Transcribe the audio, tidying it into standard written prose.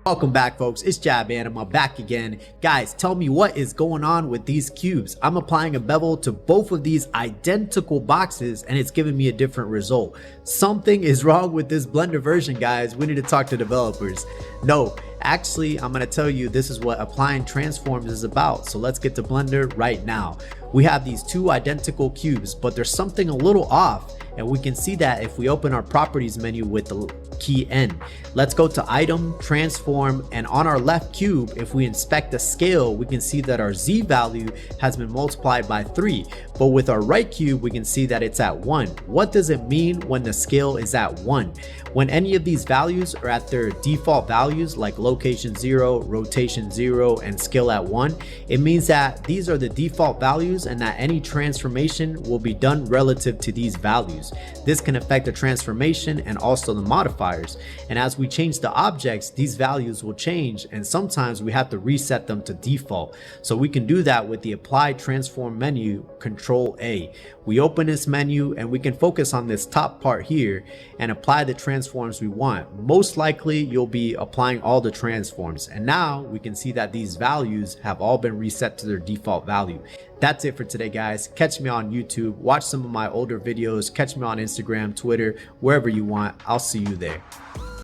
Welcome back, folks. It's Jab Anima back again. Guys, tell me what is going on with these cubes. I'm applying a bevel to both of these identical boxes and it's giving me a different result. Something is wrong with this Blender version, guys. We need to talk to developers. No, actually, I'm going to tell you this is what applying transforms is about. So let's get to Blender right now. We have these two identical cubes, but there's something a little off. And we can see that if we open our properties menu with the key N. Let's go to item, transform, and on our left cube, if we inspect the scale, we can see that our Z value has been multiplied by 3. But with our right cube, we can see that it's at 1. What does it mean when the scale is at 1? When any of these values are at their default values, like location 0, rotation 0, and scale at 1, it means that these are the default values and that any transformation will be done relative to these values. This can affect the transformation and also the modifiers. And as we change the objects, these values will change, and sometimes we have to reset them to default. So we can do that with the Apply Transform menu, Control A. We open this menu and we can focus on this top part here and apply the transforms we want. Most likely you'll be applying all the transforms, and now we can see that these values have all been reset to their default value. That's it for today, guys. Catch me on YouTube, watch some of my older videos, catch me on Instagram, Twitter, wherever you want. I'll see you there.